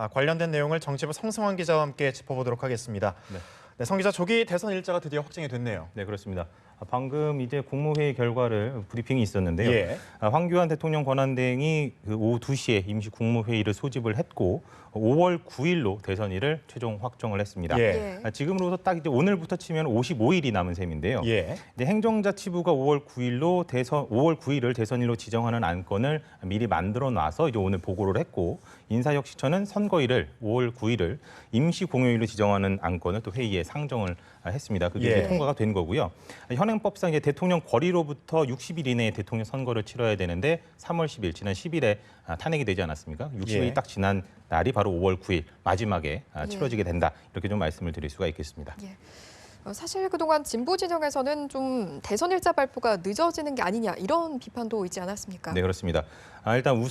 관련된 내용을 정치부 성승환 기자와 함께 짚어보도록 하겠습니다. 네, 성 기자, 조기 대선 일자가 드디어 확정이 됐네요. 네, 그렇습니다. 방금 이제 국무회의 결과를 브리핑이 있었는데요. 예. 황교안 대통령 권한대행이 오후 2시에 임시 국무회의를 소집을 했고 5월 9일로 대선일을 최종 확정을 했습니다. 예. 지금으로서 딱 이제 오늘부터 치면 55일이 남은 셈인데요. 예. 이제 행정자치부가 5월 9일을 대선일로 지정하는 안건을 미리 만들어 놔서 이제 오늘 보고를 했고 인사혁신처는 선거일을 5월 9일을 임시 공휴일로 지정하는 안건을 또 회의에 상정을 했습니다. 그게 이제 통과가 된 거고요. 현행법상 이제 대통령 권위로부터 60일 이내에 대통령 선거를 치러야 되는데 3월 10일 지난 10일에 탄핵이 되지 않았습니까? 60일이 딱 지난 날이 바로 5월 9일 마지막에 치러지게 된다. 이렇게 좀 말씀을 드릴 수가 있겠습니다. 예. 사실 그동안 진보 진영에서는 좀 대선 일자 발표가 늦어지는 게 아니냐 이런 비판도 있지 않았습니까? 네, 그렇습니다. 일단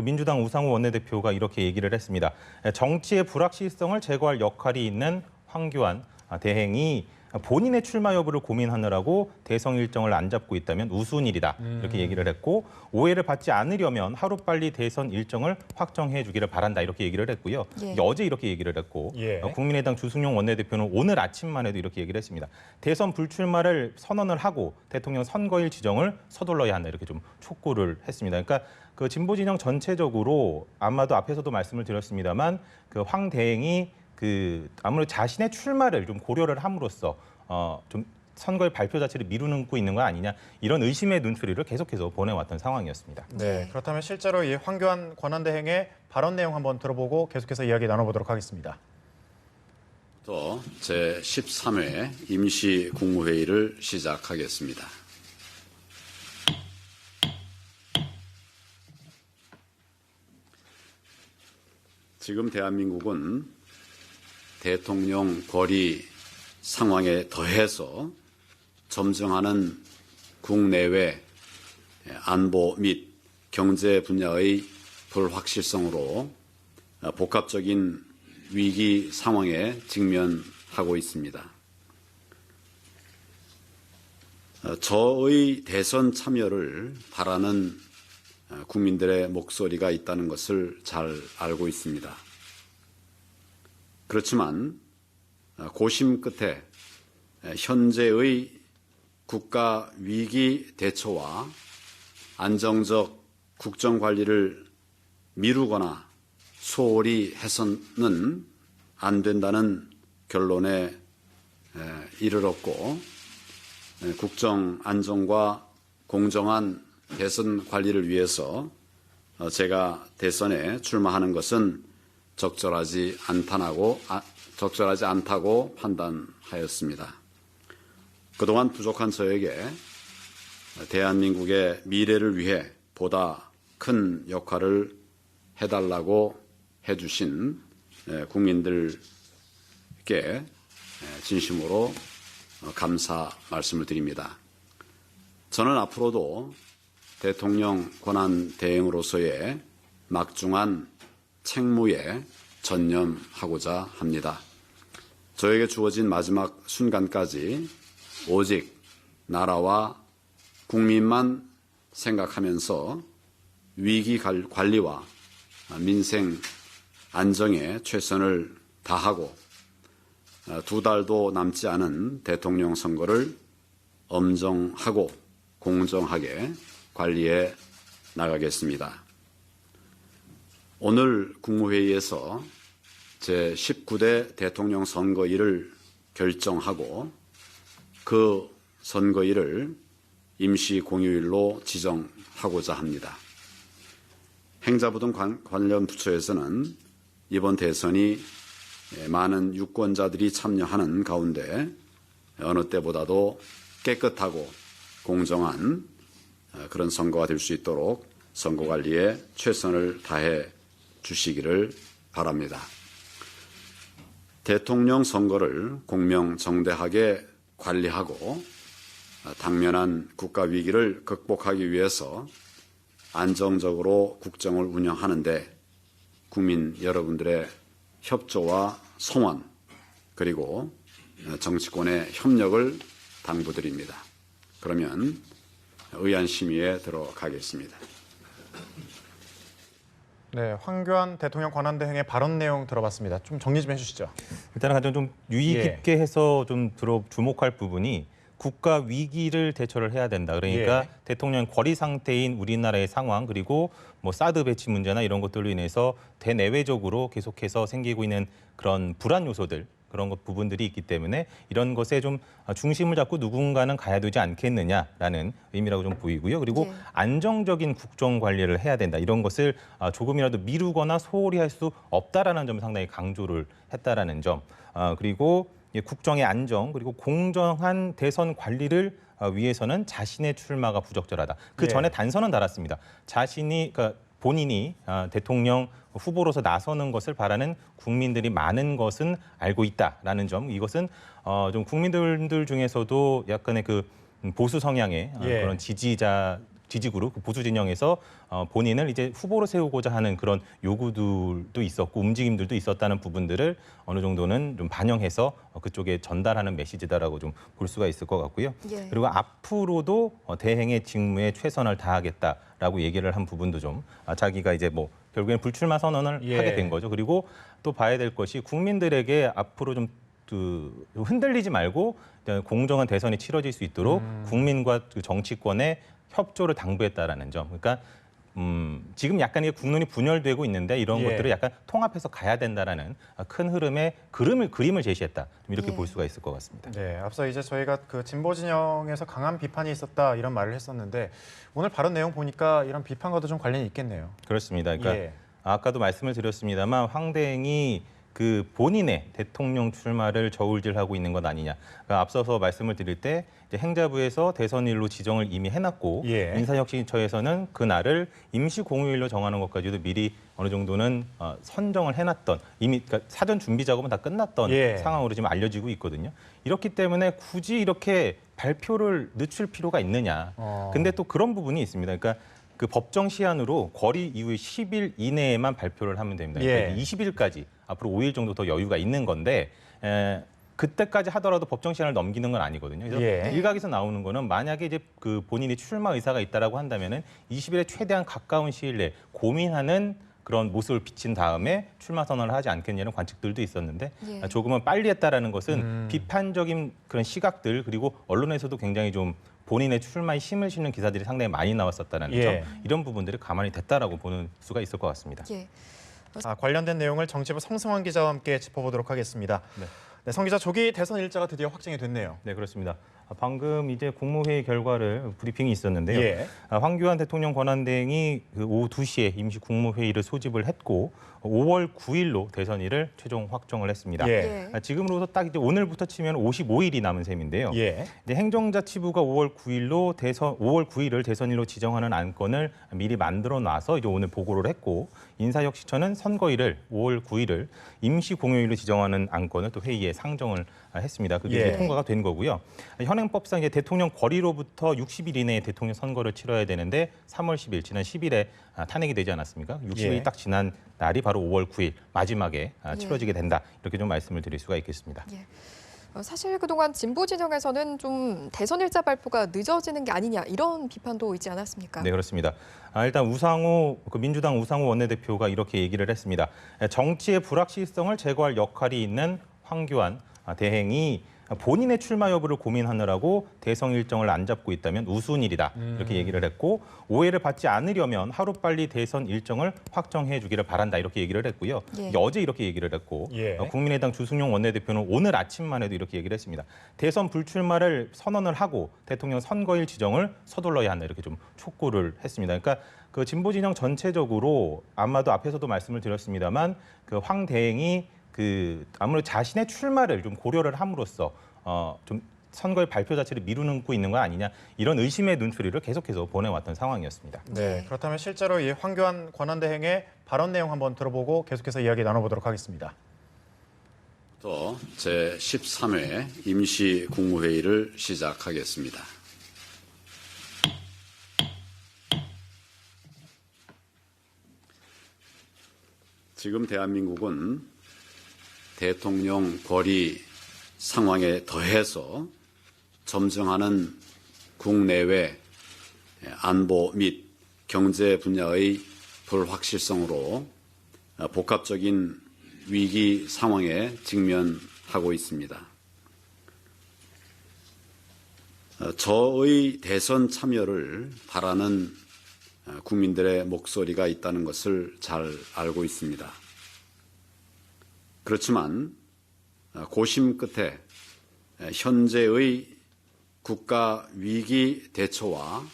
민주당 우상호 원내대표가 이렇게 얘기를 했습니다. 정치의 불확실성을 제거할 역할이 있는 황교안 대행이 본인의 출마 여부를 고민하느라고 대선 일정을 안 잡고 있다면 우스운 일이다. 이렇게 얘기를 했고 오해를 받지 않으려면 하루빨리 대선 일정을 확정해 주기를 바란다. 이렇게 얘기를 했고요. 어제 이렇게 얘기를 했고 국민의당 주승용 원내대표는 오늘 아침만 해도 이렇게 얘기를 했습니다. 대선 불출마를 선언을 하고 대통령 선거일 지정을 서둘러야 한다. 이렇게 좀 촉구를 했습니다. 그러니까 그 진보 진영 전체적으로 아마도 앞에서도 말씀을 드렸습니다만 그 황 대행이 아무래도 자신의 출마를 좀 고려를 함으로써 좀 선거의 발표 자체를 미루고 있는 거 아니냐 이런 의심의 눈초리를 계속해서 보내왔던 상황이었습니다. 네, 그렇다면 실제로 이 황교안 권한대행의 발언 내용 한번 들어보고 계속해서 이야기 나눠보도록 하겠습니다. 제13회 임시 국무회의를 시작하겠습니다. 지금 대한민국은 대통령 권위 상황에 더해서 점증하는 국내외 안보 및 경제 분야의 불확실성으로 복합적인 위기 상황에 직면하고 있습니다. 저의 대선 참여를 바라는 국민들의 목소리가 있다는 것을 잘 알고 있습니다. 그렇지만 고심 끝에 현재의 국가 위기 대처와 안정적 국정 관리를 미루거나 소홀히 해서는 안 된다는 결론에 이르렀고 국정 안정과 공정한 대선 관리를 위해서 제가 대선에 출마하는 것은 적절하지 않다고 판단하였습니다. 그동안 부족한 저에게 대한민국의 미래를 위해 보다 큰 역할을 해달라고 해주신 국민들께 진심으로 감사 말씀을 드립니다. 저는 앞으로도 대통령 권한 대행으로서의 막중한 책무에 전념하고자 합니다. 저에게 주어진 마지막 순간까지 오직 나라와 국민만 생각하면서 위기 관리와 민생 안정에 최선을 다하고 2달도 남지 않은 대통령 선거를 엄정하고 공정하게 관리해 나가겠습니다. 오늘 국무회의에서 제19대 대통령 선거일을 결정하고 그 선거일을 임시 공휴일로 지정하고자 합니다. 행자부 등 관련 부처에서는 이번 대선이 많은 유권자들이 참여하는 가운데 어느 때보다도 깨끗하고 공정한 그런 선거가 될 수 있도록 선거 관리에 최선을 다해 주시기를 바랍니다. 대통령 선거를 공명정대하게 관리하고 당면한 국가 위기를 극복하기 위해서 안정적으로 국정을 운영하는데 국민 여러분들의 협조와 성원 그리고 정치권의 협력을 당부드립니다. 그러면 의안심의에 들어가겠습니다. 네, 황교안 대통령 권한대행의 발언 내용 들어봤습니다. 좀 정리 좀 해주시죠. 일단은 가장 좀 유의 예. 깊게 해서 좀 주목할 부분이 국가 위기를 대처를 해야 된다. 그러니까 예. 대통령 거리 상태인 우리나라의 상황 그리고 뭐 사드 배치 문제나 이런 것들로 인해서 대내외적으로 계속해서 생기고 있는 그런 불안 요소들 그런 것 부분들이 있기 때문에 이런 것에 좀 중심을 잡고 누군가는 가야 되지 않겠느냐라는 의미라고 좀 보이고요. 그리고 예. 안정적인 국정 관리를 해야 된다. 이런 것을 조금이라도 미루거나 소홀히 할 수 없다라는 점을 상당히 강조를 했다라는 점. 그리고 국정의 안정 그리고 공정한 대선 관리를 위해서는 자신의 출마가 부적절하다. 그 예. 전에 단서는 달았습니다. 그러니까 본인이 대통령 후보로서 나서는 것을 바라는 국민들이 많은 것은 알고 있다라는 점. 이것은 좀 국민들 중에서도 약간의 그 보수 성향의 예. 그런 지지그룹, 보수 진영에서 본인을 이제 후보로 세우고자 하는 그런 요구들도 있었고 움직임들도 있었다는 부분들을 어느 정도는 좀 반영해서 그쪽에 전달하는 메시지다라고 좀 볼 수가 있을 것 같고요. 예. 그리고 앞으로도 대행의 직무에 최선을 다하겠다라고 얘기를 한 부분도 좀 자기가 이제 뭐 결국에는 불출마 선언을 예. 하게 된 거죠. 그리고 또 봐야 될 것이 국민들에게 앞으로 좀 흔들리지 말고 공정한 대선이 치러질 수 있도록 국민과 그 정치권의 협조를 당부했다라는 점. 그러니까 지금 약간 이게 국론이 분열되고 있는데 이런 예. 것들을 약간 통합해서 가야 된다라는 큰 흐름의 그림을 제시했다. 좀 이렇게 예. 볼 수가 있을 것 같습니다. 네, 앞서 이제 저희가 그 진보 진영에서 강한 비판이 있었다 이런 말을 했었는데 오늘 발언 내용 보니까 이런 비판과도 좀 관련이 있겠네요. 그렇습니다. 그러니까 예. 아까도 말씀을 드렸습니다만 황대행이 그 본인의 대통령 출마를 저울질하고 있는 것 아니냐. 그러니까 앞서서 말씀을 드릴 때 이제 행자부에서 대선일로 지정을 이미 해놨고 예. 인사혁신처에서는 그 날을 임시 공휴일로 정하는 것까지도 미리 어느 정도는 선정을 해놨던 이미 그러니까 사전 준비 작업은 다 끝났던 예. 상황으로 지금 알려지고 있거든요. 이렇기 때문에 굳이 이렇게 발표를 늦출 필요가 있느냐. 근데 또 그런 부분이 있습니다. 그러니까 그 법정 시한으로 거리 이후에 10일 이내에만 발표를 하면 됩니다. 그러니까 예. 20일까지 앞으로 5일 정도 더 여유가 있는 건데 그때까지 하더라도 법정 시한을 넘기는 건 아니거든요. 그래서 예. 일각에서 나오는 거는 만약에 이제 그 본인이 출마 의사가 있다라고 한다면은 20일에 최대한 가까운 시일 내에 고민하는 그런 모습을 비친 다음에 출마 선언을 하지 않겠냐는 관측들도 있었는데 예. 조금은 빨리 했다라는 것은 비판적인 그런 시각들 그리고 언론에서도 굉장히 좀 본인의 출마에 힘을 실는 기사들이 상당히 많이 나왔었다는 예. 점 이런 부분들이 가만히 됐다라고 보는 수가 있을 것 같습니다. 예. 관련된 내용을 정치부 성승환 기자와 함께 짚어보도록 하겠습니다. 네. 네, 성 기자 조기 대선 일자가 드디어 확정이 됐네요. 네, 그렇습니다. 방금 이제 국무회의 결과를 브리핑이 있었는데요. 예. 황교안 대통령 권한대행이 그 오후 2시에 임시 국무회의를 소집을 했고 5월 9일로 대선일을 최종 확정을 했습니다. 예. 지금으로서 딱 이제 오늘부터 치면 55일이 남은 셈인데요. 예. 이제 행정자치부가 5월 9일을 대선일로 지정하는 안건을 미리 만들어 놔서 이제 오늘 보고를 했고 인사혁신처는 선거일을 5월 9일을 임시 공휴일로 지정하는 안건을 또 회의에 상정을 했습니다. 그게 예. 이제 통과가 된 거고요. 현행법상 이제 대통령 거리로부터 60일 이내에 대통령 선거를 치러야 되는데 3월 10일 지난 10일에 탄핵이 되지 않았습니까? 60일이 예. 딱 지난 날이 바로 5월 9일 마지막에 치러지게 된다. 이렇게 좀 말씀을 드릴 수가 있겠습니다. 예. 사실 그동안 진보 진영에서는 좀 대선 일자 발표가 늦어지는 게 아니냐 이런 비판도 있지 않았습니까? 네, 그렇습니다. 일단 민주당 우상호 원내대표가 이렇게 얘기를 했습니다. 정치의 불확실성을 제거할 역할이 있는 황교안 대행이 본인의 출마 여부를 고민하느라고 대선 일정을 안 잡고 있다면 우스운 일이다. 이렇게 얘기를 했고 오해를 받지 않으려면 하루빨리 대선 일정을 확정해 주기를 바란다. 이렇게 얘기를 했고요. 예. 어제 이렇게 얘기를 했고 예. 국민의당 주승용 원내대표는 오늘 아침만 해도 이렇게 얘기를 했습니다. 대선 불출마를 선언을 하고 대통령 선거일 지정을 서둘러야 한다. 이렇게 좀 촉구를 했습니다. 그러니까 그 진보 진영 전체적으로 아마도 앞에서도 말씀을 드렸습니다만 그 황 대행이 아무래도 자신의 출마를 좀 고려를 함으로써 좀 선거의 발표 자체를 미루고 있는 거 아니냐 이런 의심의 눈초리를 계속해서 보내왔던 상황이었습니다. 네, 그렇다면 실제로 이 황교안 권한대행의 발언 내용 한번 들어보고 계속해서 이야기 나눠보도록 하겠습니다. 또 제13회 임시 국무회의를 시작하겠습니다. 지금 대한민국은 대통령 거리 상황에 더해서 점증하는 국내외 안보 및 경제 분야의 불확실성으로 복합적인 위기 상황에 직면하고 있습니다. 저의 대선 참여를 바라는 국민들의 목소리가 있다는 것을 잘 알고 있습니다. 그렇지만 고심 끝에 현재의 국가 위기 대처와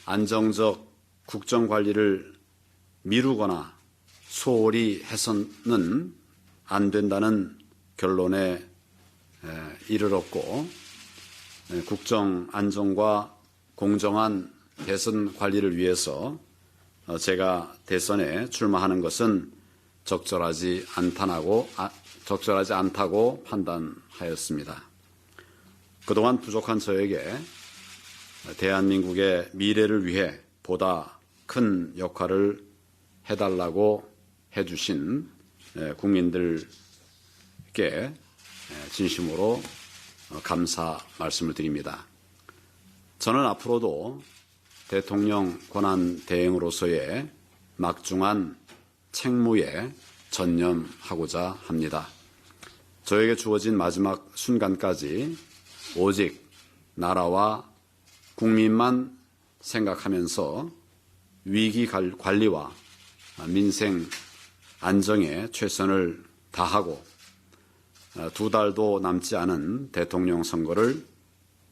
안정적 국정 관리를 미루거나 소홀히 해서는 안 된다는 결론에 이르렀고, 국정 안정과 공정한 대선 관리를 위해서 제가 대선에 출마하는 것은 적절하지 않다고 판단하였습니다. 그동안 부족한 저에게 대한민국의 미래를 위해 보다 큰 역할을 해달라고 해주신 국민들께 진심으로 감사 말씀을 드립니다. 저는 앞으로도 대통령 권한 대행으로서의 막중한 책무에 전념하고자 합니다. 저에게 주어진 마지막 순간까지 오직 나라와 국민만 생각하면서 위기 관리와 민생 안정에 최선을 다하고 2달도 남지 않은 대통령 선거를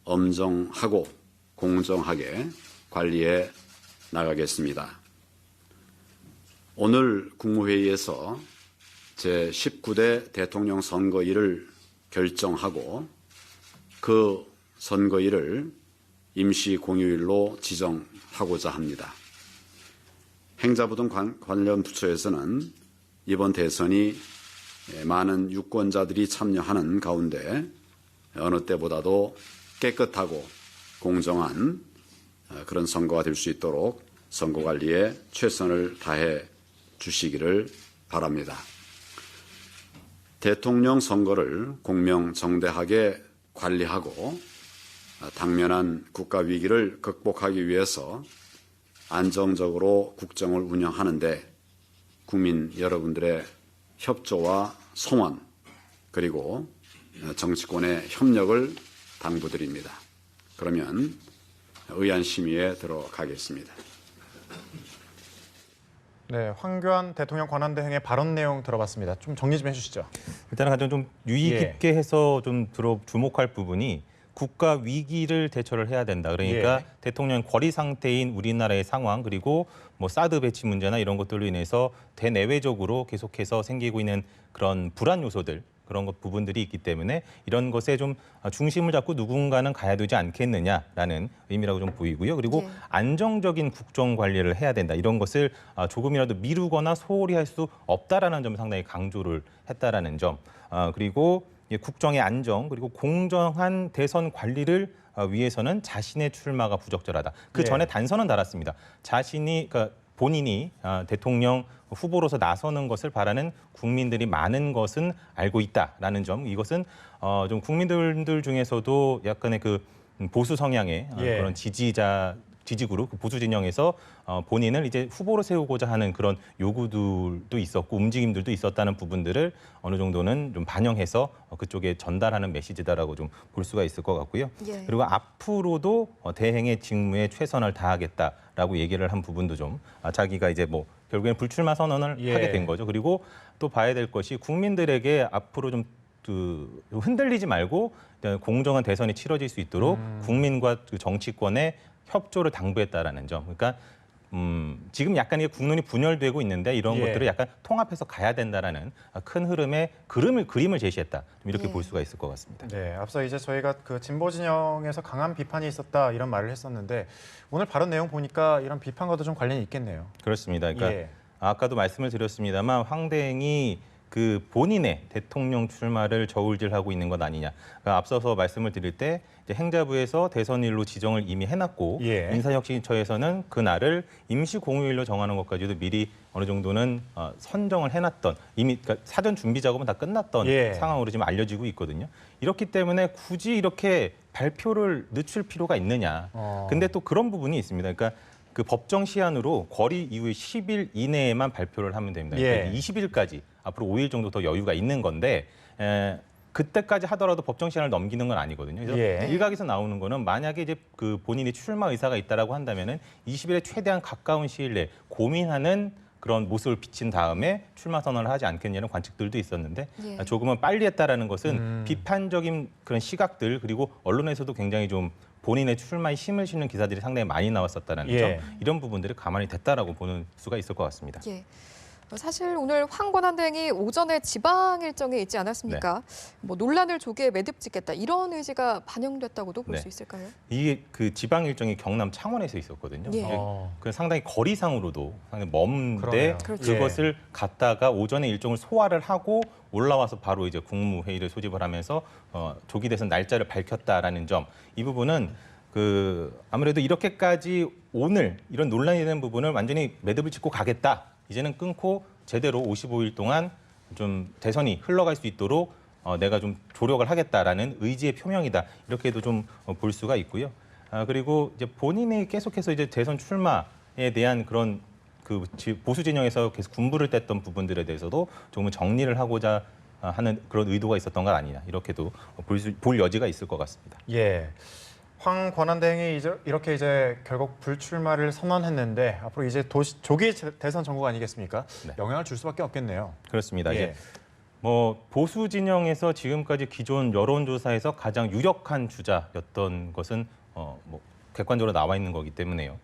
엄정하고 공정하게 관리해 나가겠습니다. 오늘 국무회의에서 제19대 대통령 선거일을 결정하고 그 선거일을 임시 공휴일로 지정하고자 합니다. 행자부 등 관련 부처에서는 이번 대선이 많은 유권자들이 참여하는 가운데 어느 때보다도 깨끗하고 공정한 그런 선거가 될 수 있도록 선거 관리에 최선을 다해 주시기를 바랍니다. 대통령 선거를 공명정대하게 관리하고 당면한 국가 위기를 극복하기 위해서 안정적으로 국정을 운영하는데 국민 여러분들의 협조와 성원 그리고 정치권의 협력을 당부드립니다. 그러면 의안심의에 들어가겠습니다. 네, 황교안 대통령 권한대행의 발언 내용 들어봤습니다. 좀 정리 좀 해주시죠. 일단은 가장 좀 유의 깊게 해서 좀 주목할 부분이 국가 위기를 대처를 해야 된다. 그러니까 대통령 거리 상태인 우리나라의 상황 그리고 뭐 사드 배치 문제나 이런 것들로 인해서 대내외적으로 계속해서 생기고 있는 그런 불안 요소들 그런 것 부분들이 있기 때문에 이런 것에 좀 중심을 잡고 누군가는 가야 되지 않겠느냐라는 의미라고 좀 보이고요. 그리고 안정적인 국정 관리를 해야 된다. 이런 것을 조금이라도 미루거나 소홀히 할 수 없다라는 점을 상당히 강조를 했다라는 점. 그리고 국정의 안정 그리고 공정한 대선 관리를 위해서는 자신의 출마가 부적절하다. 그 전에 단서는 달았습니다. 자신이 그러니까 본인이 대통령 후보로서 나서는 것을 바라는 국민들이 많은 것은 알고 있다라는 점. 이것은 좀 국민들 중에서도 약간의 그 보수 성향의 그런 지지그룹 보수 진영에서 본인을 이제 후보로 세우고자 하는 그런 요구들도 있었고 움직임들도 있었다는 부분들을 어느 정도는 좀 반영해서 그쪽에 전달하는 메시지다라고 좀 볼 수가 있을 것 같고요. 그리고 앞으로도 대행의 직무에 최선을 다하겠다라고 얘기를 한 부분도 좀 자기가 이제 뭐 결국에는 불출마 선언을 하게 된 거죠. 그리고 또 봐야 될 것이 국민들에게 앞으로 좀 흔들리지 말고 공정한 대선이 치러질 수 있도록 국민과 정치권의 협조를 당부했다라는 점. 그러니까 지금 약간 이게 국론이 분열되고 있는데 이런 것들을 약간 통합해서 가야 된다라는 큰 흐름의 그림을 제시했다. 이렇게 볼 수가 있을 것 같습니다. 네, 앞서 이제 저희가 그 진보 진영에서 강한 비판이 있었다 이런 말을 했었는데 오늘 발언 내용 보니까 이런 비판과도 좀 관련이 있겠네요. 그렇습니다. 그러니까 아까도 말씀을 드렸습니다만 황 대행이 그 본인의 대통령 출마를 저울질하고 있는 것 아니냐. 그러니까 앞서서 말씀을 드릴 때 이제 행자부에서 대선일로 지정을 이미 해놨고 인사혁신처에서는 그 날을 임시 공휴일로 정하는 것까지도 미리 어느 정도는 선정을 해놨던 이미 그러니까 사전 준비 작업은 다 끝났던 상황으로 지금 알려지고 있거든요. 이렇기 때문에 굳이 이렇게 발표를 늦출 필요가 있느냐. 근데 또 그런 부분이 있습니다. 그러니까 그 법정 시한으로 거리 이후에 10일 이내에만 발표를 하면 됩니다. 그러니까 예. 20일까지 앞으로 5일 정도 더 여유가 있는 건데 그때까지 하더라도 법정 시한을 넘기는 건 아니거든요. 그래서 예. 일각에서 나오는 거는 만약에 이제 그 본인이 출마 의사가 있다라고 한다면은 20일에 최대한 가까운 시일 내에 고민하는 그런 모습을 비친 다음에 출마 선언을 하지 않겠냐는 관측들도 있었는데 예. 조금은 빨리 했다라는 것은 비판적인 그런 시각들 그리고 언론에서도 굉장히 좀 본인의 출마에 힘을 실는 기사들이 상당히 많이 나왔었다는 예. 점 이런 부분들이 가만히 됐다라고 보는 수가 있을 것 같습니다. 예. 사실 오늘 황권한 대행이 오전에 지방 일정에 있지 않았습니까? 뭐 논란을 조기에 매듭 짓겠다 이런 의지가 반영됐다고도 볼 네. 수 있을까요? 이게 그 지방 일정이 경남 창원에서 있었거든요. 예. 이게 그 상당히 거리상으로도 상당히 먼데 그러네요. 그렇죠. 그것을 갖다가 오전에 일정을 소화를 하고 올라와서 바로 이제 국무회의를 소집을 하면서 조기 대선 날짜를 밝혔다라는 점 이 부분은 그 아무래도 이렇게까지 오늘 이런 논란이 되는 부분을 완전히 매듭을 짓고 가겠다. 이제는 끊고 제대로 55일 동안 좀 대선이 흘러갈 수 있도록 내가 좀 조력을 하겠다라는 의지의 표명이다. 이렇게도 좀 볼 수가 있고요. 그리고 이제 본인이 계속해서 이제 대선 출마에 대한 그런 그 보수 진영에서 계속 군부를 뗐던 부분들에 대해서도 조금 정리를 하고자 하는 그런 의도가 있었던 것 아니냐. 이렇게도 볼 여지가 있을 것 같습니다. 예. 황 권한대행이 이렇게 이제 결국 불출마를 선언했는데 앞으로 이제 조기 대선 전국 아니겠습니까? 네. 영향을 줄 수밖에 없겠네요. 그렇습니다. 예. 이제 뭐 보수 진영에서 지금까지 기존 여론조사에서 가장 유력한 주자였던 것은 뭐 객관적으로 나와 있는 거기 때문에요.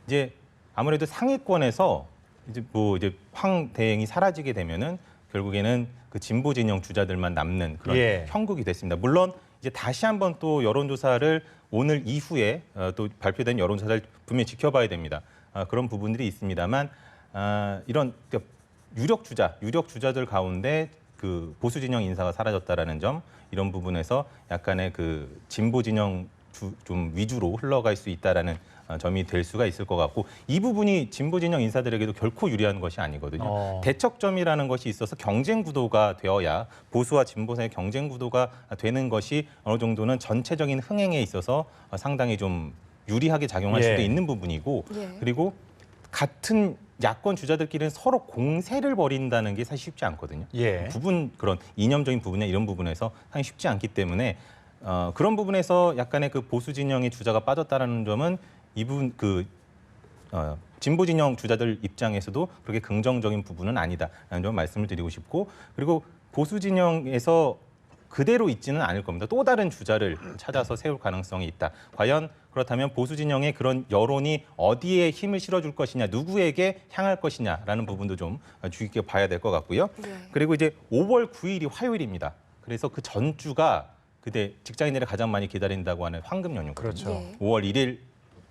이제 아무래도 상위권에서 이제 황 대행이 사라지게 되면은 결국에는 그 진보 진영 주자들만 남는 그런 예. 형국이 됐습니다. 물론 이제 다시 한번 또 여론조사를 오늘 이후에 또 발표된 여론조사를 분명히 지켜봐야 됩니다. 그런 부분들이 있습니다만 이런 그러니까 유력 주자들 가운데 그 보수 진영 인사가 사라졌다라는 점 이런 부분에서 약간의 그 진보 진영 좀 위주로 흘러갈 수 있다라는 점이 될 수가 있을 것 같고 이 부분이 진보 진영 인사들에게도 결코 유리한 것이 아니거든요. 대척점이라는 것이 있어서 경쟁 구도가 되어야 보수와 진보 사이의 경쟁 구도가 되는 것이 어느 정도는 전체적인 흥행에 있어서 상당히 좀 유리하게 작용할 예. 수도 있는 부분이고 예. 그리고 같은 야권 주자들끼리는 서로 공세를 벌인다는 게 사실 쉽지 않거든요. 예. 그런 이념적인 부분이나 이런 부분에서 상당히 쉽지 않기 때문에 그런 부분에서 약간의 그 보수 진영의 주자가 빠졌다라는 점은 이분 진보 진영 주자들 입장에서도 그렇게 긍정적인 부분은 아니다라는 점 말씀을 드리고 싶고 그리고 보수 진영에서 그대로 있지는 않을 겁니다. 또 다른 주자를 찾아서 세울 가능성이 있다. 과연 그렇다면 보수 진영의 그런 여론이 어디에 힘을 실어줄 것이냐, 누구에게 향할 것이냐라는 부분도 좀 주의 깊게 봐야 될 것 같고요. 네. 그리고 이제 5월 9일이 화요일입니다. 그래서 그 전주가 그때 직장인들이 가장 많이 기다린다고 하는 황금 연휴거든요. 그렇죠. 예. 5월 1일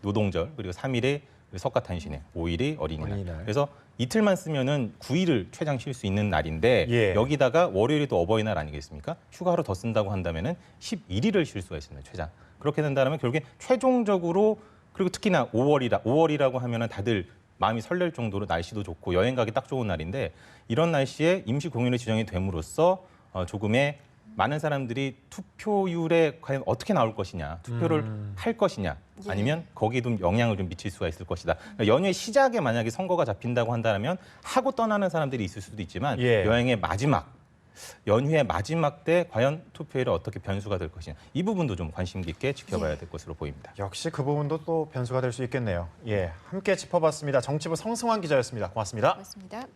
노동절 그리고 3일에 석가탄신일, 5일이 어린이날. 어린이날. 그래서 이틀만 쓰면은 9일을 최장 쉴 수 있는 날인데 예. 여기다가 월요일이 또 어버이날 아니겠습니까? 휴가로 더 쓴다고 한다면은 11일을 쉴 수가 있습니다. 최장. 그렇게 된다면 결국에 최종적으로 그리고 특히나 5월이라고 하면은 다들 마음이 설렐 정도로 날씨도 좋고 여행 가기 딱 좋은 날인데 이런 날씨에 임시 공휴일이 지정이 됨으로써 조금의 많은 사람들이 투표율에 과연 어떻게 나올 것이냐, 투표를 할 것이냐, 아니면 거기에 좀 영향을 좀 미칠 수가 있을 것이다. 그러니까 연휴의 시작에 만약에 선거가 잡힌다고 한다면 하고 떠나는 사람들이 있을 수도 있지만 예. 여행의 마지막, 연휴의 마지막 때 과연 투표율이 어떻게 변수가 될 것이냐, 이 부분도 좀 관심 깊게 지켜봐야 될 것으로 보입니다. 역시 그 부분도 또 변수가 될 수 있겠네요. 예, 함께 짚어봤습니다. 정치부 성승환 기자였습니다. 고맙습니다. 맞습니다.